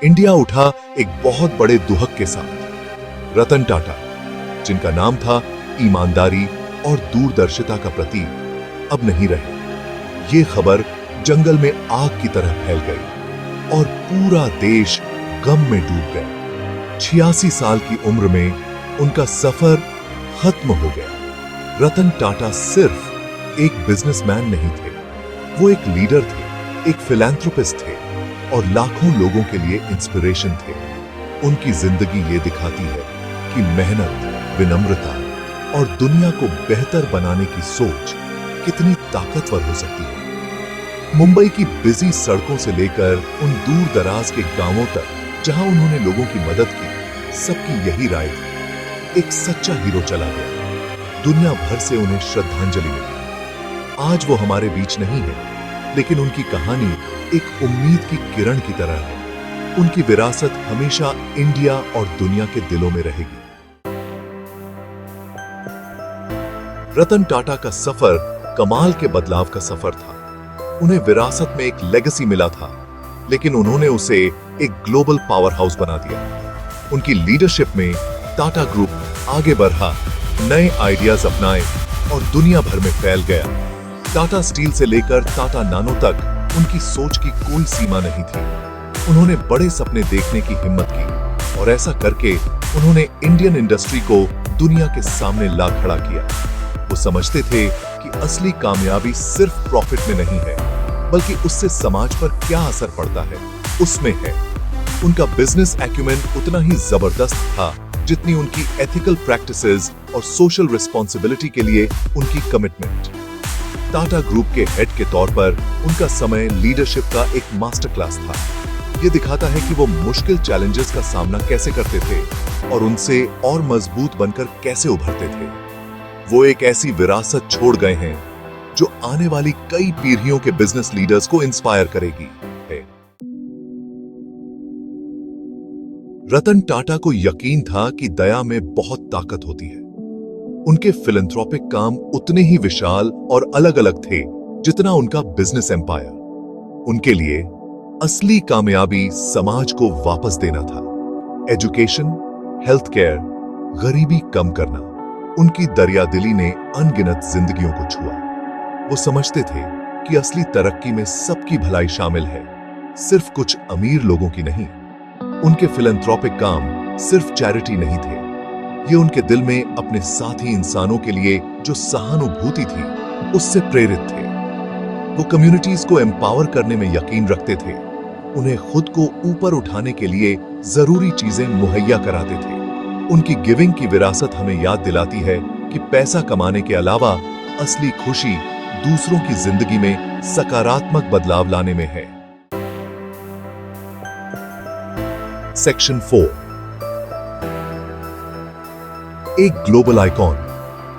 India उठा एक बहुत बड़े दुहक के साथ। रतन टाटा, जिनका नाम था ईमानदारी और दूरदर्शिता का प्रतीक, अब नहीं रहे। ये खबर जंगल में आग की तरह फैल गई और पूरा देश गम में डूब गया। 86 साल की उम्र में उनका सफर खत्म हो गया। रतन टाटा सिर्फ एक बिजनेसमैन नहीं थे, वो एक लीडर थे, एक फिलैंथ्रोपिस्ट थे और लाखों लोगों के लिए इंस्पिरेशन थे। उनकी जिंदगी ये दिखाती है कि मेहनत, विनम्रता और दुनिया को बेहतर बनाने की सोच कितनी ताकतवर हो सकती है। मुंबई की बिजी सड़कों से लेकर उन दूर दराज के गांवों तक जहां उन्होंने लोगों की मदद की, सबकी यही राय थी, एक सच्चा हीरो चला गया। दुनिया भर से उन्हें श्रद्धांजलि मिली। आज वो हमारे बीच नहीं है, लेकिन उनकी कहानी एक उम्मीद की किरण की तरह है। उनकी विरासत हमेशा इंडिया और दुनिया के दिलों में रहेगी। रतन टाटा का सफर कमाल के बदलाव का सफर था। उन्हें विरासत में एक लेगेसी मिला था, लेकिन उन्होंने उसे एक ग्लोबल पावर हाउस बना दिया। उनकी लीडरशिप में टाटा ग्रुप आगे बढ़ा, नए आइडियाज अपनाए और दुनिया भर में फैल गया। टाटा स्टील से लेकर टाटा नानो तक उनकी सोच की कोई सीमा नहीं थी। उन्होंने बड़े सपने देखने की हिम्मत की और ऐसा करके उन्होंने इंडियन इंडस्ट्री को दुनिया के सामने ला खड़ा किया। वो समझते थे कि असली कामयाबी सिर्फ प्रॉफिट में नहीं है, बल्कि उससे समाज पर क्या असर पड़ता है उसमें है। उनका बिजनेस एक्यूमेन उतना ही जबरदस्त था जितनी उनकी एथिकल प्रैक्टिसेस और सोशल रिस्पॉन्सिबिलिटी के लिए उनकी कमिटमेंट। टाटा ग्रुप के हेड के तौर पर उनका समय लीडरशिप का एक मास्टर क्लास था। ये दिखाता है कि वो मुश्किल चैलेंजेस का सामना कैसे करते थे और उनसे और मजबूत बनकर कैसे उभरते थे। वो एक ऐसी विरासत छोड़ गए हैं जो आने वाली कई पीढ़ियों के बिजनेस लीडर्स को इंस्पायर करेगी। रतन टाटा को यकीन था कि दया में बहुत ताकत होती है। उनके फिलैंथ्रोपिक काम उतने ही विशाल और अलग अलग थे जितना उनका बिजनेस एम्पायर। उनके लिए असली कामयाबी समाज को वापस देना था। एजुकेशन, हेल्थ केयर, गरीबी कम करना, उनकी दरियादिली ने अनगिनत जिंदगियों को छुआ। वो समझते थे कि असली तरक्की में सबकी भलाई शामिल है, सिर्फ कुछ अमीर लोगों की नहीं। उनके फिलैंथ्रोपिक काम सिर्फ चैरिटी नहीं थे, ये उनके दिल में अपने साथी इंसानों के लिए जो सहानुभूति थी उससे प्रेरित थे। वो कम्युनिटीज को एम्पावर करने में यकीन रखते थे, उन्हें खुद को ऊपर उठाने के लिए जरूरी चीजें मुहैया कराते थे। उनकी गिविंग की विरासत हमें याद दिलाती है कि पैसा कमाने के अलावा असली खुशी दूसरों की जिंदगी में सकारात्मक बदलाव लाने में है। सेक्शन 4, एक ग्लोबल आइकॉन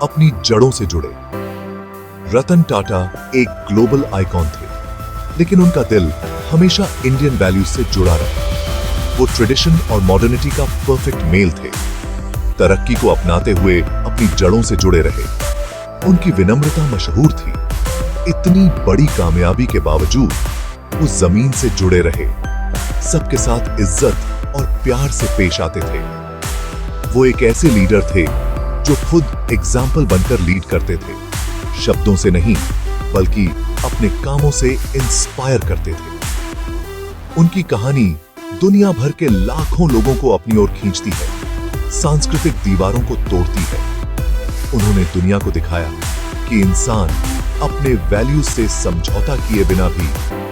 अपनी जड़ों से जुड़े। रतन टाटा एक ग्लोबल आइकॉन थे, लेकिन उनका दिल हमेशा इंडियन वैल्यूज से जुड़ा रहा। वो ट्रेडिशन और मॉडर्निटी का परफेक्ट मेल थे। तरक्की को अपनाते हुए अपनी जड़ों से जुड़े रहे। उनकी विनम्रता मशहूर थी। इतनी बड़ी कामयाबी के बावजूद वो जमीन से जुड़े रहे, सबके साथ इज्जत और प्यार से पेश आते थे। वो एक ऐसे लीडर थे जो खुद एग्जाम्पल बनकर लीड करते थे, शब्दों से नहीं बल्कि अपने कामों से इंस्पायर करते थे। उनकी कहानी दुनिया भर के लाखों लोगों को अपनी ओर खींचती है, सांस्कृतिक दीवारों को तोड़ती है। उन्होंने दुनिया को दिखाया कि इंसान अपने वैल्यूज से समझौता किए बिना भी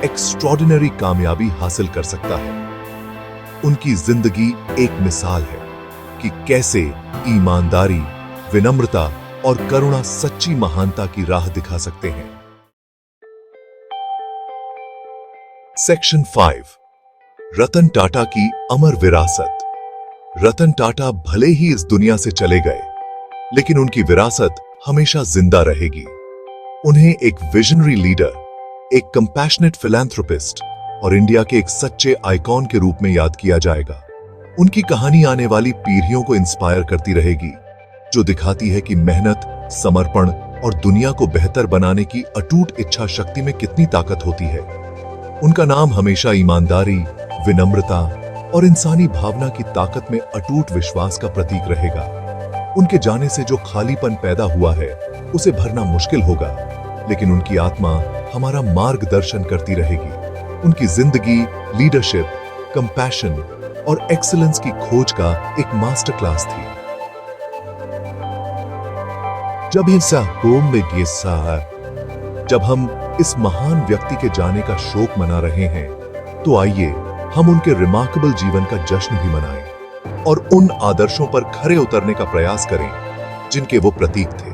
एक्स्ट्रॉर्डिनरी कामयाबी हासिल कर सकता है। उनकी जिंदगी एक मिसाल है कि कैसे ईमानदारी, विनम्रता और करुणा सच्ची महानता की राह दिखा सकते हैं। सेक्शन 5, रतन टाटा की अमर विरासत। रतन टाटा भले ही इस दुनिया से चले गए, लेकिन उनकी विरासत हमेशा जिंदा रहेगी। उन्हें एक विजनरी लीडर, एक कंपैशनेट फिलैंथ्रोपिस्ट और इंडिया के एक सच्चे आइकॉन के रूप में याद किया जाएगा। उनकी कहानी आने वाली पीढ़ियों को इंस्पायर करती रहेगी, जो दिखाती है कि मेहनत, समर्पण और दुनिया को बेहतर बनाने की अटूट इच्छा शक्ति में कितनी ताकत होती है। उनका नाम हमेशा ईमानदारी, विनम्रता और इंसानी भावना की ताकत में अटूट विश्वास का प्रतीक रहेगा। उनके जाने से जो खालीपन पैदा हुआ है उसे भरना मुश्किल होगा, लेकिन उनकी आत्मा हमारा मार्गदर्शन करती रहेगी। उनकी जिंदगी लीडरशिप, कंपैशन और एक्सीलेंस की खोज का एक मास्टर क्लास थी। जब हम इस महान व्यक्ति के जाने का शोक मना रहे हैं, तो आइए हम उनके रिमार्केबल जीवन का जश्न भी मनाएं और उन आदर्शों पर खरे उतरने का प्रयास करें जिनके वो प्रतीक थे।